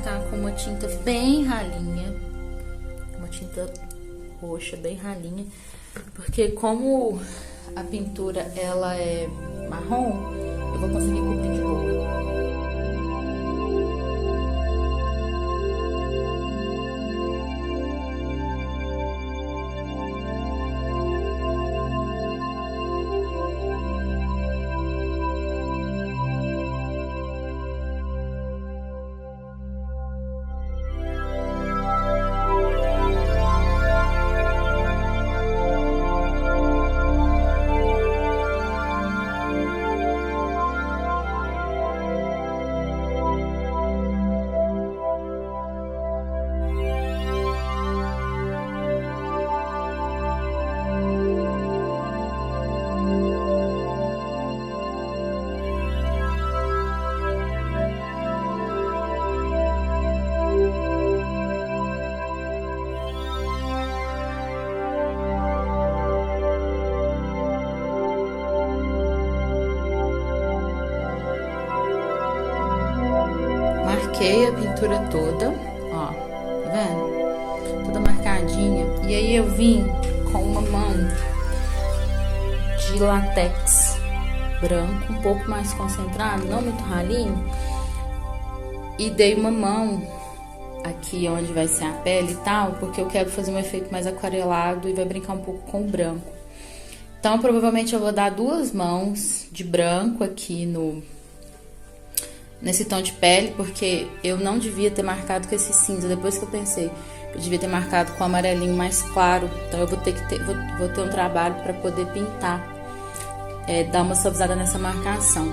pintar com uma tinta bem ralinha, uma tinta roxa bem ralinha, porque como a pintura ela é marrom, eu vou conseguir cobrir de boa. Marquei a pintura toda, ó, tá vendo? Toda marcadinha. E aí eu vim com uma mão de látex branco, um pouco mais concentrado, não muito ralinho. E dei uma mão aqui onde vai ser a pele e tal, porque eu quero fazer um efeito mais aquarelado e vai brincar um pouco com o branco. Então, provavelmente eu vou dar 2 mãos de branco aqui nesse tom de pele, porque eu não devia ter marcado com esse cinza. Depois que eu pensei, eu devia ter marcado com o amarelinho mais claro. Então eu vou ter um trabalho para poder pintar, dar uma suavizada nessa marcação.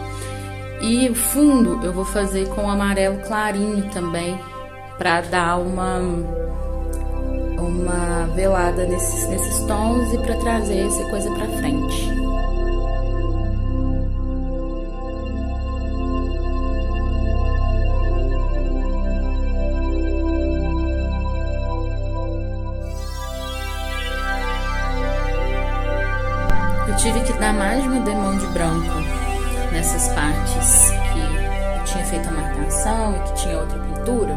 E o fundo eu vou fazer com o amarelo clarinho também, para dar uma velada nesses tons e para trazer essa coisa para frente. Tive que dar mais de uma demão de branco nessas partes que eu tinha feito a marcação e que tinha outra pintura.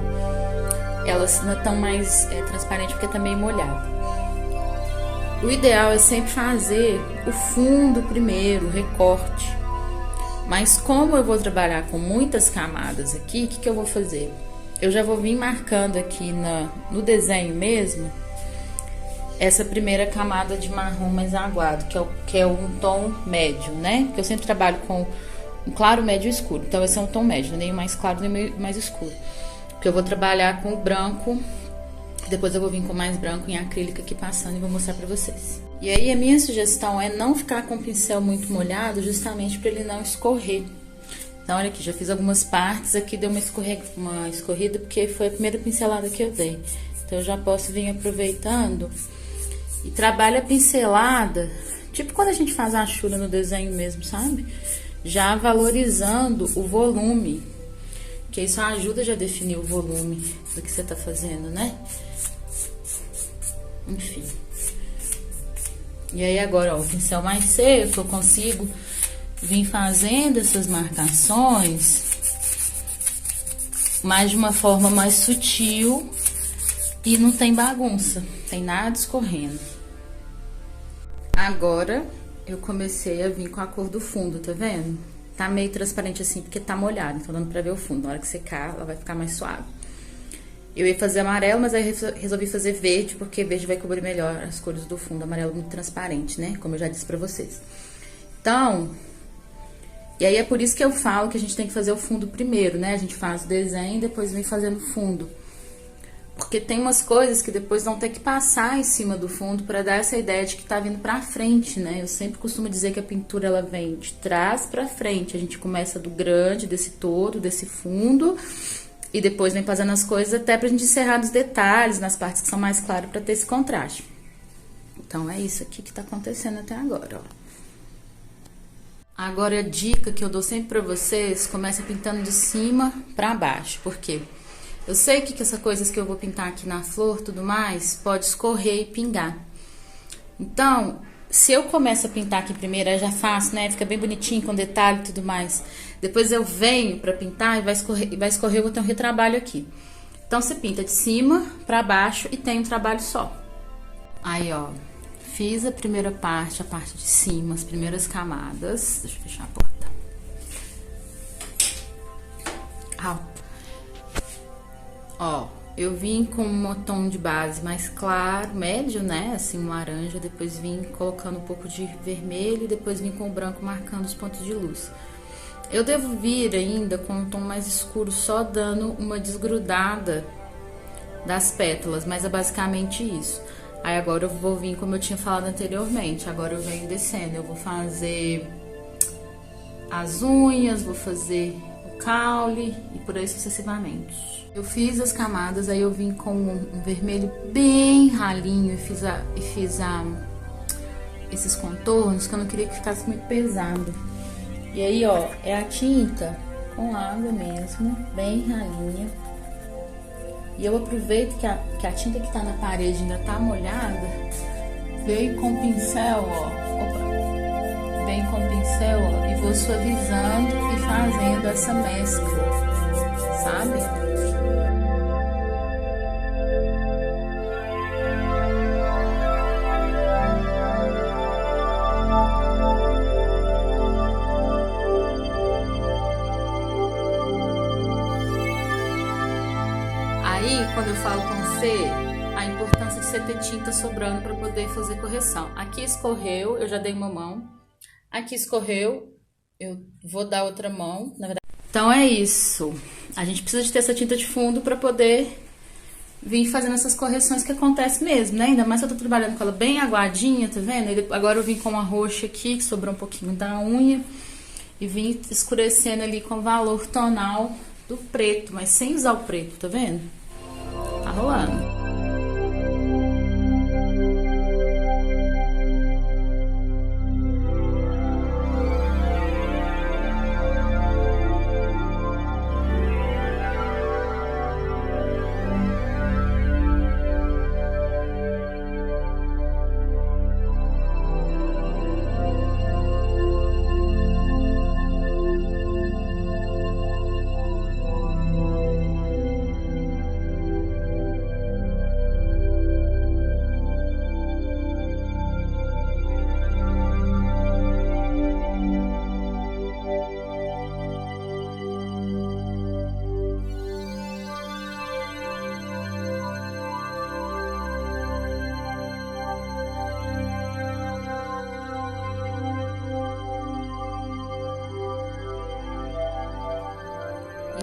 Elas não estão mais transparentes porque tá meio molhado. O ideal é sempre fazer o fundo primeiro, o recorte. Mas como eu vou trabalhar com muitas camadas aqui, o que eu vou fazer? Eu já vou vir marcando aqui no desenho mesmo essa primeira camada de marrom mais aguado, que é um tom médio, né? Porque eu sempre trabalho com um claro, médio e escuro. Então esse é um tom médio, nem o mais claro nem o mais escuro. Porque eu vou trabalhar com o branco, depois eu vou vir com mais branco em acrílico aqui passando e vou mostrar pra vocês. E aí a minha sugestão é não ficar com o pincel muito molhado, justamente para ele não escorrer. Então olha aqui, já fiz algumas partes, aqui deu uma escorrida porque foi a primeira pincelada que eu dei. Então eu já posso vir aproveitando e trabalha a pincelada, tipo quando a gente faz a achura no desenho mesmo, sabe? Já valorizando o volume, que isso ajuda já a definir o volume do que você tá fazendo, né? Enfim. E aí agora, ó, o pincel mais seco, eu consigo vir fazendo essas marcações, mas de uma forma mais sutil e não tem bagunça, tem nada escorrendo. Agora eu comecei a vir com a cor do fundo, tá vendo? Tá meio transparente assim porque tá molhado, então dando pra ver o fundo. Na hora que secar, ela vai ficar mais suave. Eu ia fazer amarelo, mas aí resolvi fazer verde, porque verde vai cobrir melhor as cores do fundo. Amarelo muito transparente, né? Como eu já disse pra vocês. Então, e aí é por isso que eu falo que a gente tem que fazer o fundo primeiro, né? A gente faz o desenho e depois vem fazendo o fundo. Porque tem umas coisas que depois vão ter que passar em cima do fundo para dar essa ideia de que tá vindo pra frente, né? Eu sempre costumo dizer que a pintura, ela vem de trás pra frente. A gente começa do grande, desse todo, desse fundo, e depois vem fazendo as coisas até pra gente encerrar nos detalhes, nas partes que são mais claras, pra ter esse contraste. Então, é isso aqui que tá acontecendo até agora, ó. Agora, a dica que eu dou sempre pra vocês, começa pintando de cima pra baixo. Por quê? Eu sei que essas coisas que eu vou pintar aqui na flor, tudo mais, pode escorrer e pingar. Então, se eu começo a pintar aqui primeiro, aí já faço, né? Fica bem bonitinho, com detalhe e tudo mais. Depois eu venho pra pintar e vai escorrer, eu vou ter um retrabalho aqui. Então você pinta de cima pra baixo e tem um trabalho só. Aí, ó, fiz a primeira parte, a parte de cima, as primeiras camadas. Deixa eu fechar a porta. Ó, eu vim com um tom de base mais claro, médio, né? Assim, um laranja. Depois vim colocando um pouco de vermelho e depois vim com o branco marcando os pontos de luz. Eu devo vir ainda com um tom mais escuro, só dando uma desgrudada das pétalas, mas é basicamente isso. Aí agora eu vou vir como eu tinha falado anteriormente, agora eu venho descendo, eu vou fazer as unhas, vou fazer o caule e por aí sucessivamente. Eu fiz as camadas, aí eu vim com um vermelho bem ralinho e fiz esses contornos que eu não queria que ficasse muito pesado. E aí, ó, é a tinta com água mesmo, bem ralinha. E eu aproveito que a tinta que tá na parede ainda tá molhada, venho com o pincel, ó. Venho com o pincel, ó, e vou suavizando e fazendo essa mescla, sabe? Aí, quando eu falo com você, a importância de você ter tinta sobrando para poder fazer correção. Aqui escorreu, eu já dei uma mão. Aqui escorreu, eu vou dar outra mão, na verdade. Então é isso. A gente precisa de ter essa tinta de fundo para poder vir fazendo essas correções que acontece mesmo, né? Ainda mais que eu tô trabalhando com ela bem aguadinha, tá vendo? Agora eu vim com uma roxa aqui, que sobrou um pouquinho da unha. E vim escurecendo ali com o valor tonal do preto, mas sem usar o preto, tá vendo? Tá rolando.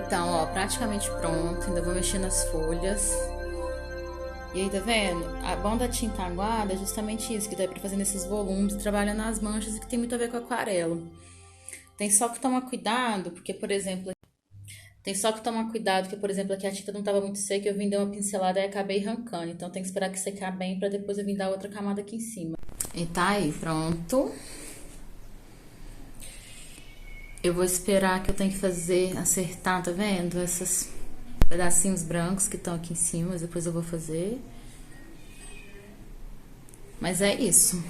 Então, ó, praticamente pronto. Ainda vou mexer nas folhas. E aí, tá vendo? A bom da tinta aguada é justamente isso, que dá pra fazer nesses volumes, trabalha nas manchas e que tem muito a ver com aquarela. Tem só que tomar cuidado, porque, por exemplo, aqui a tinta não tava muito seca, eu vim dar uma pincelada e acabei arrancando. Então, tem que esperar que secar bem pra depois eu vir dar outra camada aqui em cima. E tá aí, pronto. Eu vou esperar que eu tenho que fazer, acertar, tá vendo? Esses pedacinhos brancos que estão aqui em cima, mas depois eu vou fazer. Mas é isso.